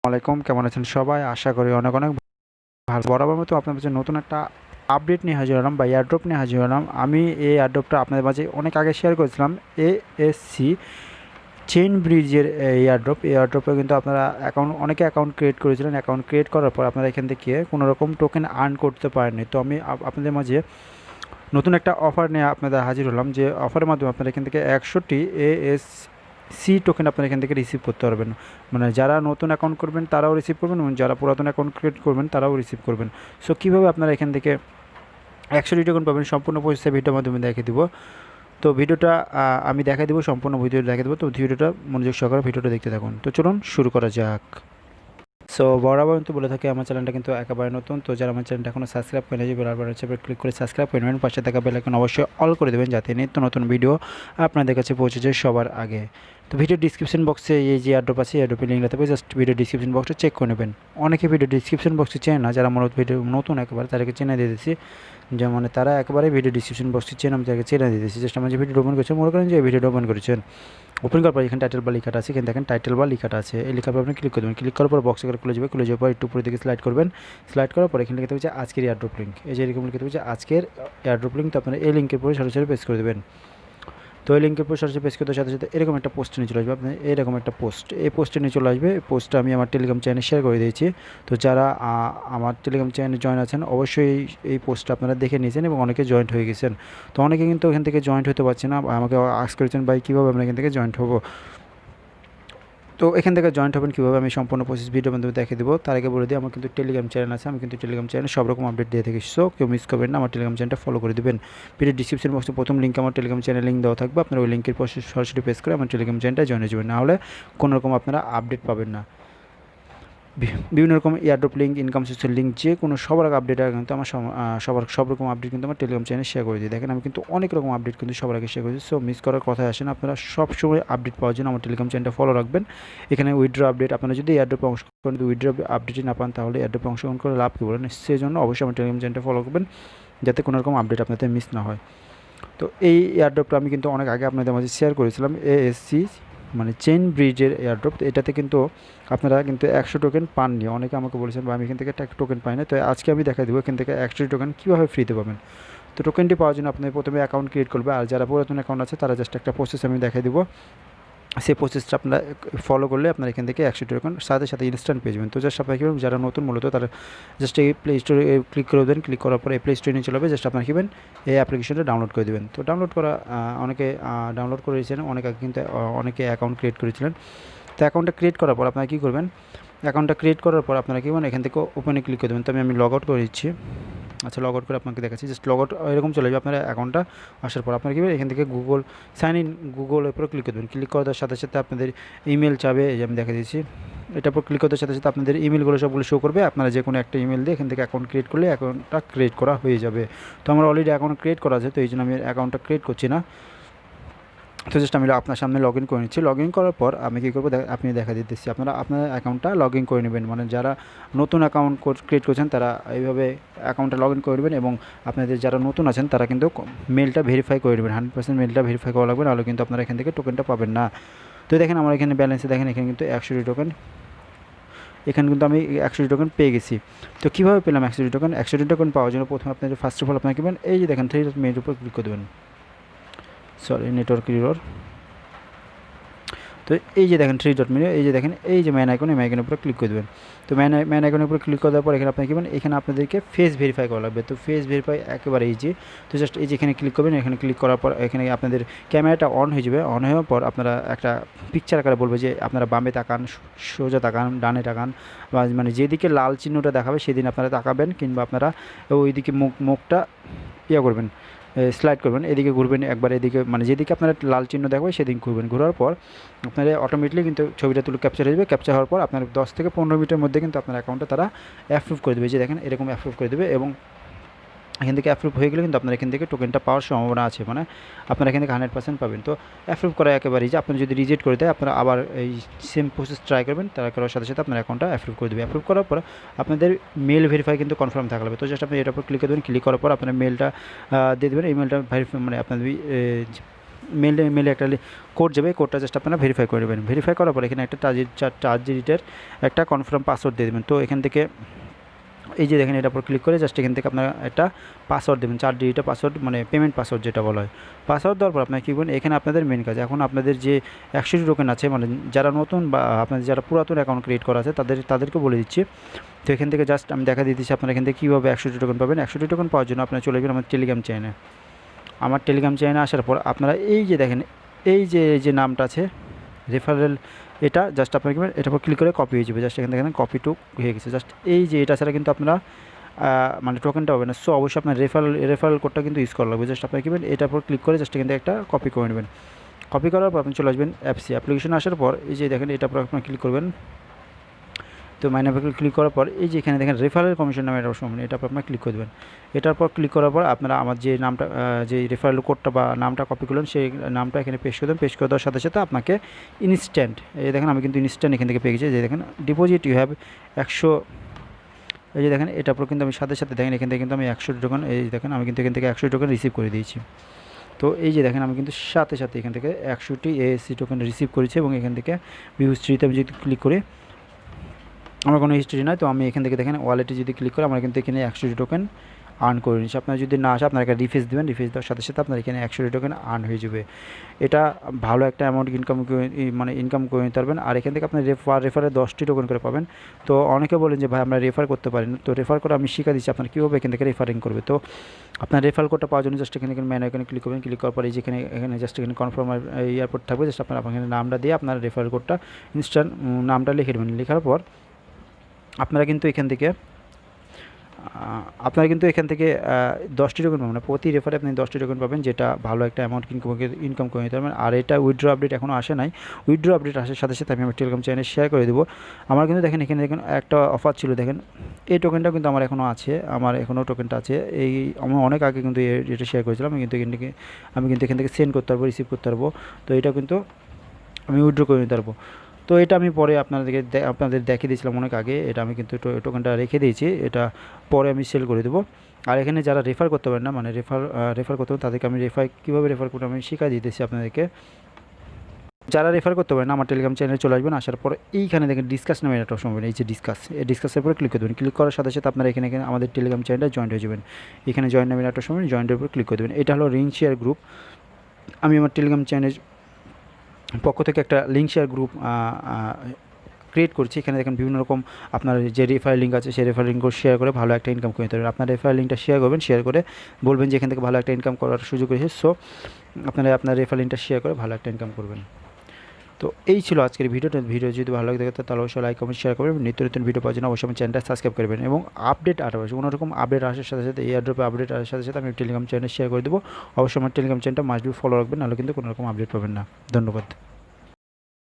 আলাইকুম, কেমন আছেন সবাই? আশা করি অনেক অনেক ভালো। বরাবর মতো আপনার কাছে নতুন একটা আপডেট নিয়ে হাজির হলাম বা এয়ারড্রপ নিয়ে হাজির হলাম। আমি এই এয়ারড্রপটা আপনাদের মাঝে অনেক আগে শেয়ার করেছিলাম। ASC চেইন ব্রিজের এয়ারড্রপ। এই এয়ারড্রপে কিন্তু আপনারা অনেকে অ্যাকাউন্ট ক্রিয়েট করেছিলেন। অ্যাকাউন্ট ক্রিয়েট করার পর আপনারা এখান থেকে কোনো রকম টোকেন আর্ন করতে পারেননি। তো আমি আপনাদের মাঝে নতুন একটা অফার নিয়ে আপনাদের হাজির হলাম, যে অফারের মাধ্যমে আপনারা এখান থেকে 100টি ASC টোকেন আপনারা এখান থেকে রিসিভ করতে পারবেন। মানে যারা নতুন অ্যাকাউন্ট করবেন তারাও রিসিভ করবেন এবং যারা পুরাতন অ্যাকাউন্ট ক্রিয়েট করবেন তারাও রিসিভ করবেন। সো কীভাবে আপনারা এখান থেকে 100টি টোকেন পাবেন সম্পূর্ণ প্রসেসে ভিডিওর মাধ্যমে দেখিয়ে দিব। তো ভিডিওটা আমি দেখাই দেবো, সম্পূর্ণ ভিডিও দেখিয়ে দেবো। তো ভিডিওটা মনোযোগ সহকারে ভিডিওটা দেখতে থাকুন। তো চলুন শুরু করা যাক। সো বরাবর কিন্তু বলে থাকি আমার চ্যানেলটা কিন্তু একেবারে নতুন। তো যারা আমার চ্যানেলটা এখনও সাবস্ক্রাইব করে নিয়েছে বেল বাটন চেপে ক্লিক করে সাবস্ক্রাইব করে নেবেন। পাশে থাকা বেল আইকন অবশ্যই অল করে দেবেন যাতে নিত্য নতুন ভিডিও আপনাদের কাছে পৌঁছে যায় সবার আগে। তো ভিডিও ডিসক্রিপশন বক্সে এই যে এয়ারড্রপ আছে, এয়ারড্রপের লিঙ্ক থাকবে, জাস্ট ভিডিও ডিসক্রিপশন বক্সটা চেক করে নেবেন। অনেকে ভিডিও ডিসক্রিপশন বক্সে চেনে না, যারা মূলত ভিডিও নতুন একেবারে তাদেরকে চেনে দিয়ে দিচ্ছি, যেমন তারা একেবারে ভিডিও ডিসক্রিপশন বক্সে চেনে, আমি তাদেরকে চেনে দিয়ে দিচ্ছি। জাস্ট আমার যে ভিডিও ওপেন করেছেন, মনে করেন যে এই ভিডিওটা ওপেন করেছেন, ওপেন করার পর এখানে টাইটেল বা লেখাটা আছে, এখানে দেখেন টাইটেল বা লেখাটা আছে, এই লেখার পর আপনি ক্লিক করবেন। ক্লিক করার পর বক্স করে খুলে যাবে, খুলে যাওয়ার পর একটু উপরে দিকে স্লাইড করবেন। স্লাইড করার পর এখানে লিখতে হবে যে আজকের এয়ারড্রপ লিঙ্ক, এই যে এরকম লিখতে হবে যে আজকের এয়ারড্রপ লিঙ্ক। তো আপনারা এই লিঙ্কের পরে সরাসরি পেস্ট করে দেবেন। তো এই লিঙ্কের পর সরাসরি পেস্ট করতে সাথে সাথে এরকম একটা পোস্ট নিয়ে চলে আসবে, আপনি এরকম একটা পোস্ট, এই পোস্টে নিয়ে চলে আসবে। এই পোস্টটা আমি আমার টেলিগ্রাম চ্যানেলে শেয়ার করে দিয়েছি। তো যারা আমার টেলিগ্রাম চ্যানেলে জয়েন আছেন অবশ্যই এই পোস্টটা আপনারা দেখে নিয়েছেন এবং অনেকে জয়েন্ট হয়ে গেছেন। তো অনেকে কিন্তু এখান থেকে জয়েন্ট হতে পারছে না, আমাকে আস্ক করেছেন ভাই কীভাবে আমরা এখান থেকে জয়েন্ট হবো। তো এখান থেকে জয়েন্ট হবেন কীভাবে আমি সম্পূর্ণ প্রসেস ভিডিওর মাধ্যমে দেখে দেবো। তার আগে বলে দিই আমার কিন্তু টেলিগ্রাম চ্যানেল আছে, আমি কিন্তু টেলিগ্রাম চ্যানেলে সব রকম আপডেট দিয়ে থাকি। সো কেউ মিস করবেন না, আমার টেলিগ্রাম চ্যানেলটা ফলো করে দেবেন। ভিডিও ডিসক্রিপশন বক্সে প্রথম লিঙ্ক আমার টেলিগ্রাম চ্যানেল লিঙ্ক দেওয়া থাকবে, আপনারা ওই লিঙ্কের পর সরাসরি পেজ করে আমার টেলিগ্রাম চ্যানেলটা জয়েন হয়ে যাবেন, না হলে কোনো রকম আপনারা আপডেট পাবেন না। বিভিন্ন রকম এয়ারড্রপ লিঙ্ক, ইনকাম সোর্সের লিঙ্ক, যে কোনো সবার আগে আপডেট আগে কিন্তু আমার সব রকম আপডেট কিন্তু আমার টেলিগ্রাম চ্যানেলে শেয়ার করে দিই। দেখেন আমি কিন্তু অনেক রকম আপডেট কিন্তু সবার আগে শেয়ার করেছি। সো মিস করার কথায় আসেন, আপনারা সবসময় আপডেট পাওয়ার জন্য আমার টেলিগ্রাম চ্যানেলটা ফলো রাখবেন। এখানে উইথড্র আপডেট, আপনারা যদি এয়ারড্রপে অংশগ্রহণ উইথড্র আপডেটই না পান তাহলে এয়ারড্রপে অংশগ্রহণ করে লাভ কী বলেন, সেই জন্য অবশ্যই আমার টেলিগ্রাম চ্যানেলটা ফলো করবেন যাতে কোনো রকম আপডেট আপনাদের মিস না হয়। তো এই এয়ারড্রপটা আমি কিন্তু অনেক আগে আপনাদের মাঝে শেয়ার করেছিলাম, ASC মানে চেইন ব্রিজের এয়ারড্রপ। তো এটাতে কিন্তু আপনারা কিন্তু 100 টোকেন পাননি, অনেকে আমাকে বলেছেন বা আমি এখান থেকে একটা টোকেন পাই না। তো আজকে আমি দেখাই দেবো এখান থেকে 100 টোকেন কীভাবে ফ্রিতে পাবেন। তো টোকেনটি পাওয়ার জন্য আপনি প্রথমে অ্যাকাউন্ট ক্রিয়েট করবে, আর যারা পুরাতন অ্যাকাউন্ট আছে তারা জাস্ট একটা প্রসেস আমি দেখাই দেবো, সেই প্রসেসটা আপনারা ফলো করলে আপনারা এখান থেকে 100 টোকেন সাথে সাথে ইনস্ট্যান্ট পেয়ে যাবেন। তো জাস্ট আপনারা কীভাবে, যারা নতুন মূলত তারা জাস্ট এই প্লে স্টোরে ক্লিক করে দেবেন। ক্লিক করার পরে এই প্লে স্টোরে নিয়ে চলে যাবে, জাস্ট আপনারা কীবেন এই অ্যাপ্লিকেশনটা ডাউনলোড করে দেবেন। তো ডাউনলোড করা অনেকে ডাউনলোড করেছিলেন, অনেকে কিন্তু অনেকে অ্যাকাউন্ট ক্রিয়েট করেছিলেন। তো অ্যাকাউন্টটা ক্রিয়েট করার পর আপনারা কী করবেন, অ্যাকাউন্টটা ক্রিয়েট করার পর আপনারা কী করবেন, এখান থেকে ওপেনে ক্লিক করে দেবেন। তো আমি লগ আউট করে দিচ্ছি। আচ্ছা, লগ আউট করে আপনাকে দেখাচ্ছি, জাস্ট লগ আউট এরকম চলে যাবে আপনার অ্যাকাউন্টটা আসার পর। আপনারা কী এখান থেকে গুগল সাইন ইন, গুগলের উপরে ক্লিক করে দেবেন। ক্লিক করার সাথে সাথে আপনাদের ইমেল চাবে, এই যে আমি দেখা দিচ্ছি, এটার উপর ক্লিক করার সাথে সাথে আপনাদের ইমেলগুলো সবগুলো শো করবে। আপনারা যে কোনো একটা ইমেল দিয়ে এখান থেকে অ্যাকাউন্ট ক্রিয়েট করলে অ্যাকাউন্টটা ক্রিয়েট করা হয়ে যাবে। তো আমার অলরেডি অ্যাকাউন্ট ক্রিয়েট করা আছে, তো এই জন্য আমি অ্যাকাউন্টটা ক্রিয়েট করছি না। তো জাস্ট আমি আপনার সামনে লগ ইন করে নিচ্ছি। লগ ইন করার পর আমি কী করবো আপনি দেখা দিতেছি, আপনারা আপনার অ্যাকাউন্টটা লগ ইন করে নেবেন। মানে যারা নতুন অ্যাকাউন্ট ক্রিয়েট করছেন তারা এইভাবে অ্যাকাউন্টটা লগ ইন করে নেবেন, এবং আপনাদের যারা নতুন আছেন তারা কিন্তু মেলটা ভেরিফাই করে নেবেন। 100% মেলটা ভেরিফাই করা লাগবে, নাহলে কিন্তু আপনারা এখান থেকে টোকেনটা পাবেন না। তো দেখেন আমার এখানে ব্যালেন্সে দেখেন এখানে কিন্তু 100 টোকেন, এখানে কিন্তু আমি 100 টোকেন পেয়ে গেছি। তো কীভাবে পেলাম 100 টোকেন? 100 টোকেন পাওয়ার জন্য প্রথমে আপনাদের ফার্স্ট অফ অল আপনাকে কীবেন, এই যে দেখেন 3 মিনিটের উপর ক্লিক করে দেবেন। Sorry, network error. তো এই যে দেখেন 3 ডট মেনু, এই যে দেখেন এই যে ম্যান আইকন, এই আইকনের উপরে ক্লিক করে দেবেন। তো ম্যান আইকনের উপরে ক্লিক করার পর এখানে আপনি কী করবেন, এখানে আপনাদেরকে ফেস ভেরিফাই করা লাগবে। তো ফেস ভেরিফাই একেবারে ইজি। তো জাস্ট এই যে এখানে ক্লিক করবেন, এখানে ক্লিক করার পর এখানে আপনাদের ক্যামেরাটা অন হয়ে যাবে। অন হওয়ার পর আপনারা একটা পিকচার আকারে বলবে যে আপনারা বামে তাকান, সোজা তাকান, ডানে তাকান, বা মানে যেদিকে লাল চিহ্নটা দেখাবে সেদিন আপনারা তাকাবেন, কিংবা আপনারা ওইদিকে মুখটা করবেন, স্লাইড করবেন, এদিকে ঘুরবেন একবার, এদিকে মানে যেদিকে আপনারা লাল চিহ্ন দেখবে সেদিকে ঘুরবেন। ঘোরার পর আপনারা অটোমেটিকলি কিন্তু ছবিটা তুলে ক্যাপচার হয়ে যাবে। ক্যাপচার হওয়ার পর আপনার 10 থেকে 15 মিনিটের মধ্যে কিন্তু আপনার অ্যাকাউন্টটা তারা অ্যাপ্রুভ করে দেবে, যে দেখেন এরকম অ্যাপ্রুভ করে দেবে। এবং এখান থেকে অ্যাপ্রুভ হয়ে গেলে কিন্তু আপনার এখান থেকে টোকেনটা পাওয়ার সম্ভাবনা আছে, মানে আপনারা এখান থেকে 100% পাবেন। তো অ্যাপ্রুভ করা একেবারেই, যে আপনি যদি রিজেক্ট করে দেয় আপনারা আবার এই সেম প্রসেস ট্রাই করবেন, ট্রাই করার সাথে সাথে আপনার অ্যাকাউন্টটা অ্যাপ্রুভ করে দেবে। অ্যাপ্রুভ করার পর আপনাদের মেল ভেরিফাই কিন্তু কনফার্ম থাকা লাগবে। তো জাস্ট আপনি এটার উপর ক্লিক করে দেবেন। ক্লিক করার পর আপনার মেলটা দিয়ে দেবেন। এই মেলটা ভেরিফাই মানে আপনাদের মেলে একটা কোড যাবে, কোডটা জাস্ট আপনারা ভেরিফাই করে দেবেন। ভেরিফাই করার পর এখানে একটা 4 ডিজিটের একটা কনফার্ম পাসওয়ার্ড দিয়ে দেবেন। তো এখান থেকে এই যে দেখেন এটার উপর ক্লিক করে জাস্ট এখান থেকে আপনারা একটা পাসওয়ার্ড দেবেন, 4 ডিজিটের পাসওয়ার্ড, মানে পেমেন্ট পাসওয়ার্ড যেটা বলা হয়। পাসওয়ার্ড দেওয়ার পর আপনারা কী করবেন, এখানে আপনাদের মেন কাজ, এখন আপনাদের যে 100টি টোকেন আছে, মানে যারা নতুন বা আপনাদের যারা পুরাতন অ্যাকাউন্ট ক্রিয়েট করা আছে তাদেরকে বলে দিচ্ছি। তো এখান থেকে জাস্ট আমি দেখা দিচ্ছি আপনারা এখান থেকে কীভাবে 100টি টোকেন পাবেন। 100টি টোকেন পাওয়ার জন্য আপনারা চলে যাবেন আমার টেলিগ্রাম চ্যানেলে। আমার টেলিগ্রাম চ্যানেলে আসার পর আপনারা এই যে দেখেন এই যে নামটা আছে রেফারেল, এটা জাস্ট আপনারা কি এটার উপর ক্লিক করে কপি হয়ে যাবে। জাস্ট এখান থেকে কপি টু হয়ে গেছে। জাস্ট এই যে এটা ছাড়া কিন্তু আপনারা মানে টোকেনটা হবে না। সো অবশ্যই আপনার রেফারেল কোডটা কিন্তু ইউজ করা লাগবে। জাস্ট আপনারা কি এটার উপর ক্লিক করে জাস্ট এখান থেকে একটা কপি করে নেবেন। কপি করার পর আপনি চলে আসবেন অ্যাপ্লিকেশন। আসার পর এই যে দেখেন এটার উপর আপনারা ক্লিক করবেন। তো মাইনাভেকল ক্লিক করার পর এই যে এখানে দেখেন রেফারেল কমিশন নামে একটা অপশন, এটার উপর আপনারা ক্লিক করে দেবেন। এটার পর ক্লিক করার পর আপনারা আমার যে নামটা যে রেফারেল কোডটা বা নামটা কপি করলেন সেই নামটা এখানে পেস্ট করে দেবেন। পেস্ট করে দেওয়ার সাথে সাথে আপনাকে ইনস্ট্যান্ট, এই দেখেন আমি কিন্তু ইনস্ট্যান্ট এখান থেকে পেয়ে গেছি। যে দেখেন ডিপোজিট ইউ হ্যাভ 100, এই যে দেখেন এটার পর কিন্তু আমি সাথে সাথে দেখেন এখান থেকে কিন্তু আমি 100 টোকেন, এই দেখেন আমি কিন্তু এখান থেকে 100 টোকেন রিসিভ করে দিয়েছি। তো এই যে দেখেন আমি কিন্তু সাথে সাথে এখান থেকে 100টি ASC টোকেন রিসিভ করেছি। এবং এখান থেকে ভিউ হিস্ট্রিতে আমি যদি ক্লিক করি আমার কোনো হিস্ট্রি নয়। তো আমি এখান থেকে দেখেন ওয়ালেটে যদি ক্লিক করি আমরা কিন্তু এখানে 100টি টোকেন আর্ন করে নিচ্ছি। আপনারা যদি না আসে আপনারা একটা রিফ্রেশ দেবেন, রিফ্রেশ দেওয়ার সাথে সাথে আপনার এখানে 100টি টোকেন আর্ন হয়ে যাবে। এটা ভালো একটা অ্যামাউন্ট ইনকাম করে নিতে পারবেন। আর এখান থেকে আপনি রেফারে 10টি টোকেন করে পাবেন। তো অনেকে বলেন যে ভাই আমরা রেফার করতে পারি না, তো রেফার করে আমি শিখা দিচ্ছি আপনার কীভাবে এখান থেকে রেফারিং করবে। তো আপনার রেফার কোডটা পাওয়ার জন্য জাস্ট এখানে ম্যান এখানে ক্লিক করবেন। ক্লিক করার পরে এখানে জাস্ট এখানে কনফার্ম এয়ারপোর্ট থাকবে। জাস্ট আপনার এখানে নামটা দিয়ে আপনার রেফার কোডটা ইনস্ট্যান্ট নামটা লিখে দেবেন। লেখার পর আপনারা কিন্তু এখান থেকে 10টি টোকেন পাবেন। প্রতি রেফারে আপনি 10টি টোকেন পাবেন, যেটা ভালো একটা অ্যামাউন্ট ইনকাম করে নিতে পারবেন। আর এটা উইথড্র আপডেট এখনও আসে নাই। উইথড্র আপডেট আসার সাথে সাথে আমি আমার টেলিগ্রাম চ্যানেলে শেয়ার করে দেবো। আমার কিন্তু দেখেন এখানে দেখেন একটা অফার ছিল, দেখেন এই টোকেনটাও কিন্তু আমার এখনও আছে, আমার এখনও টোকেনটা আছে। আমি অনেক আগে কিন্তু এটা শেয়ার করেছিলাম। আমি কিন্তু এখান থেকে সেন্ড করতে পারবো, রিসিভ করতে পারবো। তো এটা কিন্তু আমি উইথড্র করে নিতে পারবো। তো এটা আমি পরে আপনাদের দেখিয়ে দিয়েছিলাম অনেক আগে। এটা আমি কিন্তু টোকেনটা রেখে দিয়েছি, এটা পরে আমি সেল করে দেবো। আর এখানে যারা রেফার করতে পারেন না, মানে রেফার করতে পারেন তাদেরকে আমি কীভাবে রেফার করতে আমি শিখিয়ে দিতেছি আপনাদেরকে। যারা রেফার করতে পারেন না আমার টেলিগ্রাম চ্যানেলে চলে আসবেন। আসার পর এইখানে দেখেন ডিসকাস নামে একটা অপশন পাবেন, এই যে ডিসকাসের উপরে ক্লিক করে দেবেন। ক্লিক করার সাথে সাথে আপনারা এখানে আমাদের টেলিগ্রাম চ্যানেলটা জয়েন্ট হয়ে যাবেন। এখানে জয়েন নামে একটা অপশন পাবেন, জয়েন্টের উপর ক্লিক করে দেবেন। এটা হলো লিঙ্ক শেয়ার গ্রুপ। আমি আমার টেলিগ্রাম চ্যানেল পক্ষ থেকে একটা লিঙ্ক শেয়ার গ্রুপ ক্রিয়েট করছি। এখানে দেখেন বিভিন্ন রকম আপনার যে রেফার লিঙ্ক আছে সেই রেফার লিঙ্ক শেয়ার করে ভালো একটা ইনকাম করে নিতে পারবেন। আপনার রেফার লিঙ্কটা শেয়ার করবেন, শেয়ার করে বলবেন যে এখান থেকে ভালো একটা ইনকাম করার সুযোগ রয়েছে। সো আপনার রেফার লিঙ্কটা শেয়ার করে ভালো একটা ইনকাম করবেন। তো এই ছিল আজকের ভিডিও যদি ভালো লাগে তাহলে অবশ্যই লাইক কমেন্ট শেয়ার করবেন। নিত্য নতুন ভিডিও পাওয়ার জন্য অবশ্যই আমার চ্যানেলটা সাবস্ক্রাইব করবেন। এবং আপডেট আসবে, কোনো রকম আপডেট আসার সাথে সাথে এই অ্যাড্রপে আপডেট আসার সাথে সাথে আমি টেলিগ্রাম চ্যানেলে শেয়ার করে দেবো। অবশ্যই আমার টেলিগ্রাম চ্যানেলটা মাস্ট বি ফলো রাখবেন, নাহলে কিন্তু কোনো রকম আপডেট পাবেন না। ধন্যবাদ।